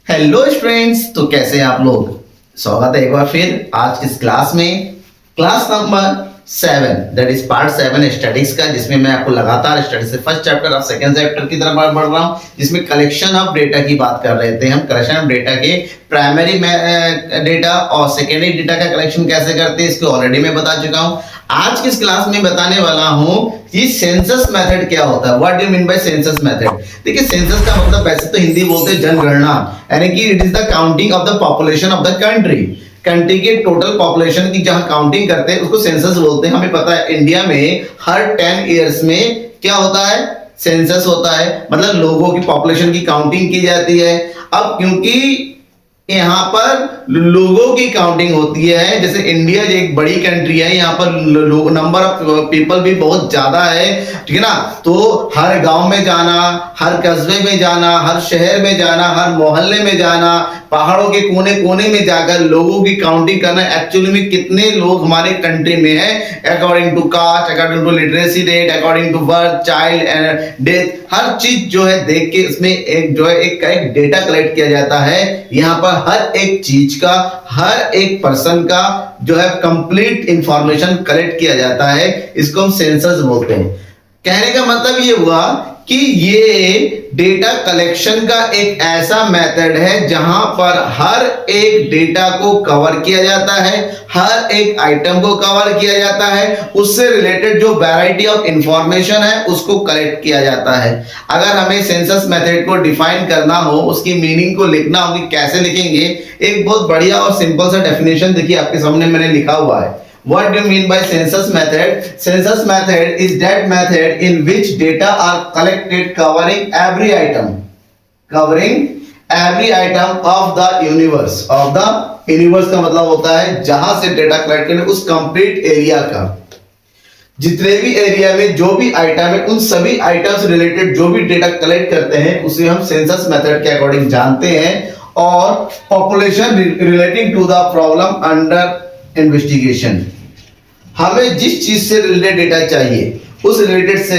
Hello students, तो कैसे हैं आप लोग। स्वागत है एक बार फिर आज इस क्लास में, class number 7 that is part 7 studies का, जिसमें मैं आपको लगातार स्टडी से फर्स्ट चैप्टर और सेकंड चैप्टर की तरफ बढ़ रहा हूं, जिसमें कलेक्शन ऑफ डेटा की बात कर रहे थे। हम कलेक्शन ऑफ डेटा के प्राइमरी डेटा और सेकेंडरी डेटा का कलेक्शन कैसे करते हैं इसको ऑलरेडी मैं बता चुका हूं। आज की इस क्लास में बताने वाला हूं कि सेंसस मेथड क्या होता है। What do you mean by census method. देखिए, सेंसस का मतलब वैसे तो हिंदी बोलते हैं जनगणना, यानी कि it is the counting of the population of the country के टोटल पॉपुलेशन की जहां काउंटिंग करते हैं उसको सेंसस बोलते हैं। हमें पता है इंडिया में हर 10 इयर्स में क्या होता है, सेंसस होता है, मतलब लोगों की पॉपुलेशन की काउंटिंग की जाती है। अब क्योंकि यहाँ पर लोगों की काउंटिंग होती है, जैसे इंडिया एक बड़ी कंट्री है, यहाँ पर नंबर ऑफ पीपल भी बहुत ज्यादा है, ठीक है ना। तो हर गांव में जाना, हर कस्बे में जाना, हर शहर में जाना, हर मोहल्ले में जाना, पहाड़ों के कोने कोने में जाकर लोगों की काउंटिंग करना, एक्चुअली में कितने लोग हमारे कंट्री में है according to caste, according to literacy rate, according to birth, child and death, हर चीज जो है देख के इसमें एक जो है एक डेटा कलेक्ट किया जाता है। यहाँ पर हर एक चीज का, हर एक पर्सन का जो है कंप्लीट इंफॉर्मेशन कलेक्ट किया जाता है। इसको हम सेंसस बोलते हैं। कहने का मतलब ये हुआ कि ये डेटा कलेक्शन का एक ऐसा मेथड है जहां पर हर एक डेटा को कवर किया जाता है, हर एक आइटम को कवर किया जाता है, उससे रिलेटेड जो वैरायटी ऑफ इंफॉर्मेशन है उसको कलेक्ट किया जाता है। अगर हमें सेंसस मेथड को डिफाइन करना हो, उसकी मीनिंग को लिखना हो कि कैसे लिखेंगे, एक बहुत बढ़िया और सिंपल सा डेफिनेशन देखिए आपके सामने मैंने लिखा हुआ है। What do you mean by census method? Census method is that method in which data are collected covering every item of the universe. Of the universe का मतलब होता है जहां से डेटा कलेक्ट करने उस कंप्लीट एरिया का, जितने भी एरिया में जो भी आइटम है उन सभी आइटम से रिलेटेड जो भी डेटा कलेक्ट करते हैं उसे हम सेंसस मेथड के अकॉर्डिंग जानते हैं। और population relating to the problem under investigation, हमें जिस चीज से रिलेटेड डेटा चाहिए उस रिलेटेड से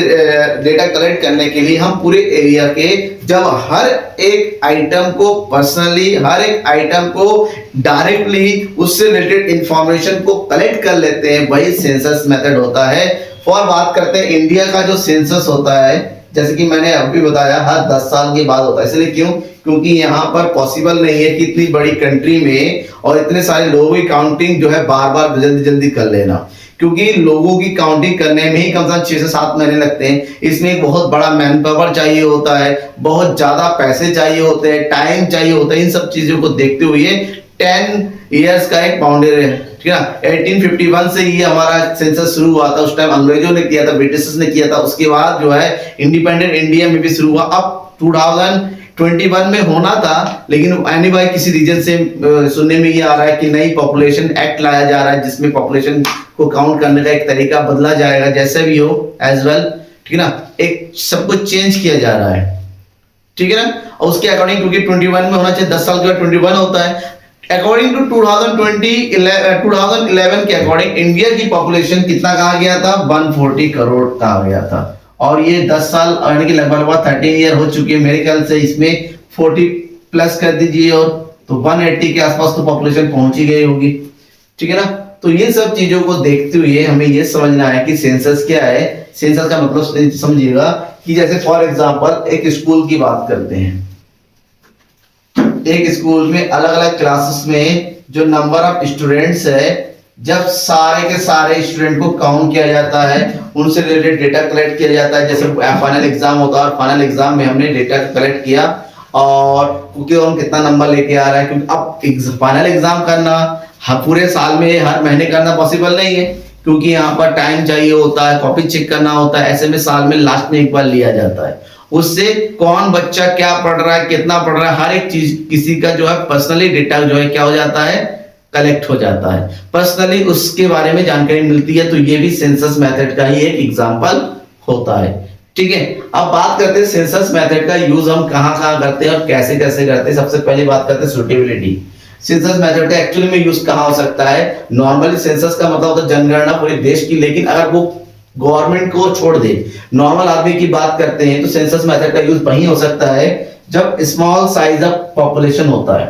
डेटा कलेक्ट करने के लिए हम पूरे एरिया के जब हर एक आइटम को पर्सनली, हर एक आइटम को डायरेक्टली उससे रिलेटेड इंफॉर्मेशन को कलेक्ट कर लेते हैं, वही सेंसस मेथड होता है। और बात करते हैं इंडिया का जो सेंसस होता है, जैसे कि मैंने अभी बताया हर 10 साल के बाद होता है। इसलिए क्यों? क्योंकि यहाँ पर पॉसिबल नहीं है कि इतनी बड़ी कंट्री में और इतने सारे लोगों की काउंटिंग जो है बार बार जल्दी जल्दी कर लेना, क्योंकि लोगों की काउंटिंग करने में ही कम से कम 6 से 7 महीने लगते हैं। इसमें एक बहुत बड़ा मैन पावर चाहिए होता है, बहुत ज्यादा पैसे चाहिए होते हैं, टाइम चाहिए होता है। इन सब चीजों को देखते हुए 10 इयर्स का एक बाउंड्री है, ठीक है ना। 1851 से ये हमारा सेंसस शुरू हुआ था। उस टाइम अंग्रेजों ने किया था, ब्रिटिशर्स ने किया था। उसके बाद जो है इंडिपेंडेंट इंडिया में भी शुरू हुआ। अब 2021 में होना था, लेकिन एनीवे किसी रीजन से सुनने में ये आ रहा है कि नई पॉपुलेशन एक्ट लाया जा रहा है, जिसमें पॉपुलेशन को काउंट करने का एक तरीका बदला जाएगा। जैसे भी हो एज वेल, ठीक है ना, एक सब कुछ चेंज किया जा रहा है, ठीक है ना। और उसके अकॉर्डिंग, क्योंकि 21 में होना चाहिए, 10 साल के बाद 21 होता है। अकॉर्डिंग टू 2011 के अकॉर्डिंग इंडिया की पॉपुलेशन कितना कहा गया था? 140 करोड़ कहा गया था। और ये 10 साल यानी कि लगभग 13 ईयर हो चुके हैं मेरे ख्याल से। इसमें 40 प्लस कर दीजिए और तो 180 के आसपास तो पॉपुलेशन पहुंच ही गई होगी, ठीक है ना। तो ये सब चीजों को देखते हुए हमें ये समझना है कि सेंसस क्या है। सेंसस का मतलब समझिएगा कि जैसे फॉर एग्जांपल एक स्कूल की बात करते हैं। एक स्कूल में अलग अलग क्लासेस में जो नंबर ऑफ स्टूडेंट्स है, जब सारे के सारे स्टूडेंट को काउंट किया जाता है, उनसे रिलेटेड डेटा कलेक्ट किया जाता है। जैसे फाइनल एग्जाम होता है और फाइनल एग्जाम में हमने डेटा कलेक्ट किया और क्योंकि हम कितना नंबर लेके आ रहा है, क्योंकि अब फाइनल एग्जाम करना पूरे साल में हर महीने करना पॉसिबल नहीं है, क्योंकि यहाँ पर टाइम चाहिए होता है, कॉपी चेक करना होता है। ऐसे में साल में लास्ट में एक बार लिया जाता है। उससे कौन बच्चा क्या पढ़ रहा है, कितना पढ़ रहा है, हर एक चीज किसी का जो है पर्सनली डेटा जो है क्या हो जाता है, कलेक्ट हो जाता है। पर्सनली उसके बारे में जानकारी मिलती है। तो ये भी सेंसस मेथड का ही एक एग्जांपल होता है, ठीक है। अब बात करते हैं सेंसस मेथड का यूज हम कहां कहां करते हैं और कैसे कैसे करते हैं। सबसे पहले बात करते हैं सूटेबिलिटी। सेंसस मेथड का एक्चुअली में यूज कहां हो सकता है? नॉर्मली सेंसस का मतलब होता है जनगणना पूरे देश की, लेकिन अगर वो गवर्नमेंट को छोड़ दे, नॉर्मल आदमी की बात करते हैं, तो सेंसस मेथड का यूज वहीं हो सकता है जब स्मॉल साइज ऑफ पॉपुलेशन होता है,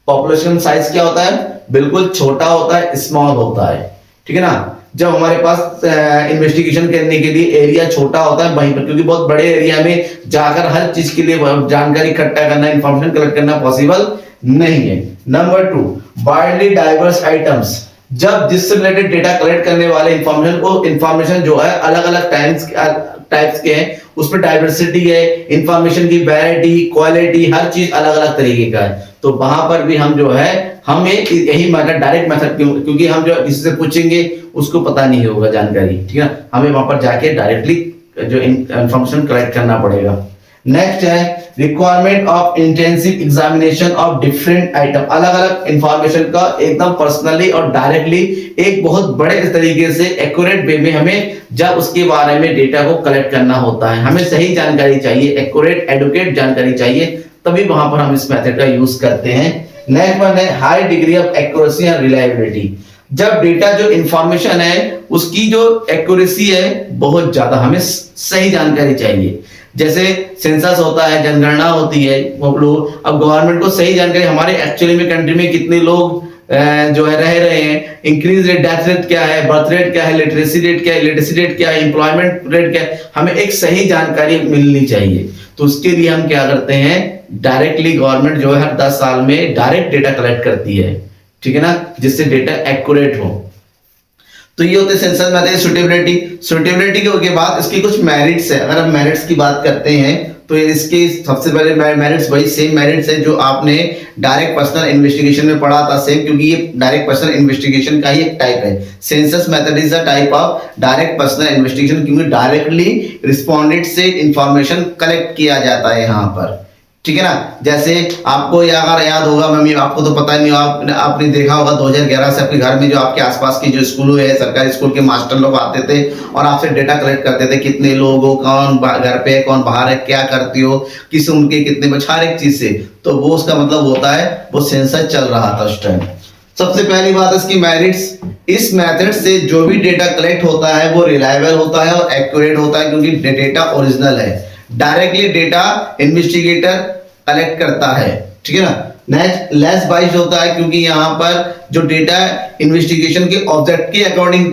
पॉपुलेशन साइज क्या होता है, बिल्कुल छोटा होता है, स्मॉल होता है, ठीक है ना। जब हमारे पास इन्वेस्टिगेशन करने के लिए एरिया छोटा होता है वहीं पर, क्योंकि बहुत बड़े एरिया में जाकर हर चीज के लिए जानकारी इकट्ठा करना, इंफॉर्मेशन कलेक्ट करना पॉसिबल नहीं है। नंबर 2, वाइडली डाइवर्स आइटम्स, जब जिससे रिलेटेड डेटा कलेक्ट करने वाले इंफॉर्मेशन जो है अलग अलग टाइप्स के हैं, उसमें डाइवर्सिटी है, इंफॉर्मेशन की वैरायटी, क्वालिटी, हर चीज अलग अलग तरीके का है। तो वहां पर भी हम जो है हमें यही मेथड, डायरेक्ट मेथड, क्योंकि हम जो किसी से पूछेंगे उसको पता नहीं होगा जानकारी, ठीक है, हमें वहां पर जाके डायरेक्टली जो इंफॉर्मेशन कलेक्ट करना पड़ेगा। नेक्स्ट है requirement of intensive examination of different item, अलग अलग इंफॉर्मेशन का एकदम पर्सनली और डायरेक्टली एक बहुत बड़े तरीके से एक्यूरेट वे में हमें जब उसके बारे में डेटा को कलेक्ट करना होता है, हमें सही जानकारी चाहिए, एक्यूरेट एडुकेट जानकारी चाहिए, तभी वहां पर हम इस मेथड का यूज करते हैं। नेक्स्ट वन है high degree of accuracy and reliability, जब डेटा जो इंफॉर्मेशन है उसकी जो एक्यूरेसी है बहुत ज्यादा, हमें सही जानकारी चाहिए। जैसे सेंसस होता है, जनगणना होती है, वो लोग अब गवर्नमेंट को सही जानकारी हमारे एक्चुअली में कंट्री में कितने लोग जो है रह रहे हैं, इंक्रीज रेट, डेथ रेट क्या है, बर्थ रेट क्या है, लिटरेसी रेट क्या है, लिटरेसी रेट क्या है, एम्प्लॉयमेंट रेट क्या है, हमें एक सही जानकारी मिलनी चाहिए। तो उसके लिए हम क्या करते हैं, डायरेक्टली गवर्नमेंट जो है हर 10 साल में डायरेक्ट डेटा कलेक्ट करती है, ठीक है ना, जिससे डेटा एक्यूरेट हो। तो ये होते सेंसस मेथड। सुटेबिलिटी के बाद इसकी कुछ मेरिट्स है। अगर हम मेरिट्स की बात करते हैं तो इसके सबसे पहले मेरिट्स वही सेम मेरिट्स है जो आपने डायरेक्ट पर्सनल इन्वेस्टिगेशन में पढ़ा था, सेम, क्योंकि ये डायरेक्ट पर्सनल इन्वेस्टिगेशन का ही एक टाइप है। Census method is a type of direct personal investigation, क्योंकि डायरेक्टली रिस्पोंडेंट से इंफॉर्मेशन कलेक्ट किया जाता है यहाँ पर, ठीक है ना। जैसे आपको अगर याद होगा, मम्मी आपको तो पता नहीं, आपने देखा होगा 2011 से आपके घर में जो आपके आसपास की जो स्कूल है, सरकारी स्कूल के मास्टर लोग आते थे और आपसे डेटा कलेक्ट करते थे, कितने लोग हो, कौन घर पे है, कौन बाहर है, क्या करती हो, किस उनके कितने बच्चे, हर एक चीज से। तो वो उसका मतलब होता है वो सेंसस चल रहा था उस टाइम। सबसे पहली बात इसकी मेरिट्स, इस मेथड से जो भी डेटा कलेक्ट होता है वो रिलायबल होता है और एक्यूरेट होता है, क्योंकि डेटा ओरिजिनल है, डायरेक्टली डेटा इन्वेस्टिगेटर कलेक्ट करता है, ठीक है ना। नेक्स्ट लेस बाइस्ड होता है, क्योंकि यहाँ पर जो डेटा इन्वेस्टिगेशन के ऑब्जेक्ट के अकॉर्डिंग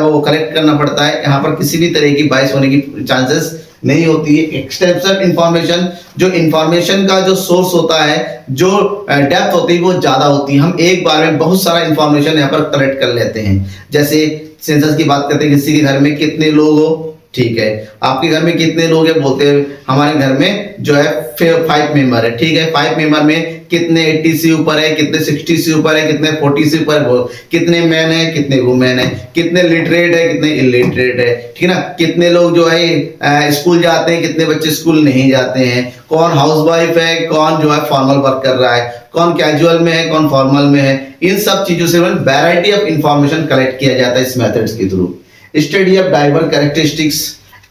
वो कलेक्ट करना पड़ता है, यहाँ पर किसी भी तरह की बाइस होने की चांसेस नहीं होती है। एक्सटेंसिव इंफॉर्मेशन, जो इंफॉर्मेशन का जो सोर्स होता है, जो डेप्थ होती है वो ज्यादा होती है, हम एक बार में बहुत सारा इंफॉर्मेशन यहाँ पर कलेक्ट कर लेते हैं। जैसे सेंसस की बात करते हैं, किसी के घर में कितने लोग हो, ठीक है, आपके घर में कितने लोग हैं, बोलते हैं हमारे घर में जो है 5 मेंबर है, ठीक है, 5 मेंबर में कितने 80 से ऊपर है, कितने 60 से ऊपर है, कितने 40 से ऊपर है, कितने मैन है, कितने वुमेन है, कितने लिटरेट है, कितने इलिटरेट है, ठीक है ना, कितने लोग जो है स्कूल जाते हैं, कितने बच्चे स्कूल नहीं जाते हैं, कौन हाउसवाइफ है, कौन जो है फॉर्मल वर्क कर रहा है, कौन कैजुअल में है, कौन फॉर्मल में है। इन सब चीजों से वैरायटी ऑफ इंफॉर्मेशन कलेक्ट किया जाता है इस मेथड्स के through. Study of diverse characteristics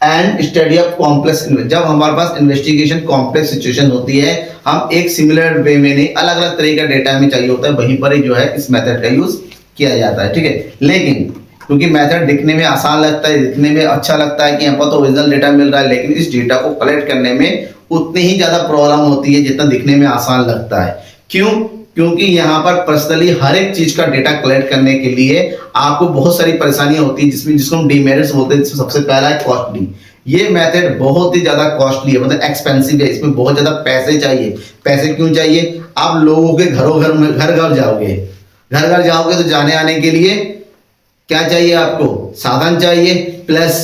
and study of complex, जब हमारे पास इन्वेस्टिगेशन कॉम्प्लेक्स सिचुएशन होती है, हम एक सिमिलर वे में नहीं, अलग अलग तरह का डेटा हमें चाहिए होता है, वहीं पर ही जो है इस मेथड का यूज किया जाता है, ठीक है। लेकिन क्योंकि मेथड दिखने में आसान लगता है, दिखने में अच्छा लगता है कि यहाँ पर तो ओरिजिनल डेटा मिल रहा है, लेकिन इस डेटा को कलेक्ट करने में उतनी ही ज्यादा प्रॉब्लम होती है जितना दिखने में आसान लगता है। क्यों? क्योंकि यहाँ पर पर्सनली हर एक चीज का डेटा कलेक्ट करने के लिए आपको बहुत सारी परेशानियां होती है, जिसको हम डीमेरिट्स बोलते हैं। सबसे पहला है कॉस्टली, ये मेथड बहुत ही ज्यादा कॉस्टली है, मतलब एक्सपेंसिव है, इसमें बहुत ज्यादा पैसे चाहिए। पैसे क्यों चाहिए? आप लोगों के घर घर जाओगे तो जाने आने के लिए क्या चाहिए? आपको साधन चाहिए, प्लस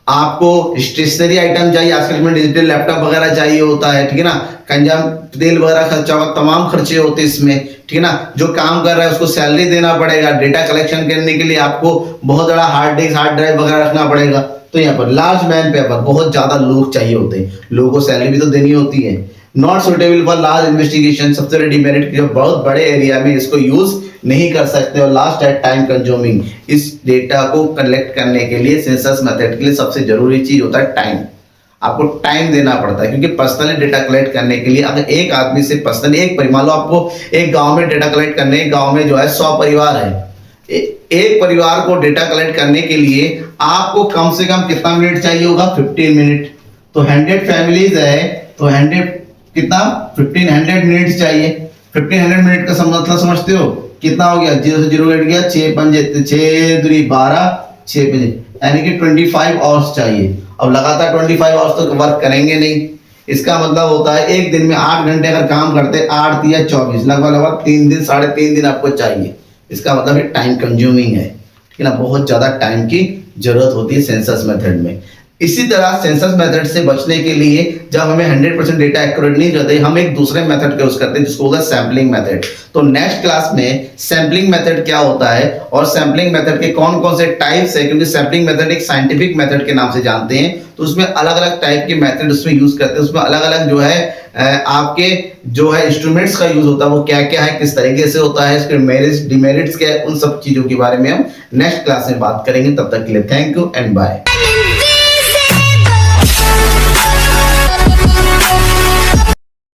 आपको स्टेशनरी आइटम चाहिए, आजकल में डिजिटल लैपटॉप वगैरह चाहिए होता है, ठीक है ना, कंजम तेल वगैरह खर्चा होगा, तमाम खर्चे होते हैं इसमें, ठीक है ना। जो काम कर रहा है उसको सैलरी देना पड़ेगा, डेटा कलेक्शन करने के लिए आपको बहुत बड़ा हार्ड डिस्क, हार्ड ड्राइव वगैरह रखना पड़ेगा। तो यहाँ पर लार्ज मैन पेपर, बहुत ज्यादा लोग चाहिए होते हैं, लोगों को सैलरी भी तो देनी होती है। Not suitable for large investigation, सबसे बड़ी डिमेरिट, जो बहुत बड़े एरिया में इसको यूज नहीं कर सकते। और लास्ट है टाइम कंज्यूमिंग, इस डेटा को कलेक्ट करने के लिए सेंसस मेथड के लिए सबसे जरूरी चीज होता है टाइम। आपको टाइम देना पड़ता है, क्योंकि पर्सनली डेटा कलेक्ट करने के लिए अगर एक आदमी से पर्सनली मान लो आपको एक गांव में डेटा कलेक्ट करने, गांव में जो है 100 परिवार है, एक परिवार को डेटा कलेक्ट करने के लिए आपको कम से कम कितना मिनट चाहिए होगा? 15 मिनट। तो 100 फैमिलीज है, तो 100 कितना 1500 मिनट चाहिए। 1500 मिनट का मतलब समझते हो कितना हो गया, 0 से 0 कट गया, 6 पंजे 6 दूनी 12, 6 पंजे यानी कि 25 आवर्स चाहिए। अब लगातार 25 आवर्स तो वर्क करेंगे नहीं, इसका मतलब होता है एक दिन में 8 घंटे अगर काम करते, 8 या 24, लगभग 3 दिन 3.5 दिन आपको चाहिए। इसका मतलब ये टाइम कंज्यूमिंग है, ठीक है ना, बहुत ज्यादा टाइम की जरूरत होती है सेंसस मेथड में। इसी तरह सेंसस मेथड से बचने के लिए जब हमें 100% डेटा एक्यूरेट नहीं रहते, हम एक दूसरे मेथड का यूज करते हैं जिसको होगा सैम्पलिंग मेथड। तो नेक्स्ट क्लास में सैम्पलिंग मेथड क्या होता है और सैम्पलिंग मेथड के कौन कौन से टाइप्स है, क्योंकि सैम्पलिंग मेथड एक साइंटिफिक मेथड के नाम से जानते हैं, तो उसमें अलग अलग टाइप के मेथड उसमें यूज करते हैं, उसमें अलग अलग जो है आपके जो है इंस्ट्रूमेंट्स का यूज होता है, वो क्या क्या है, किस तरीके से होता है, इसके मेरिट्स डिमेरिट्स क्या है, उन सब चीजों के बारे में हम नेक्स्ट क्लास में बात करेंगे। तब तक के लिए थैंक यू एंड बाय।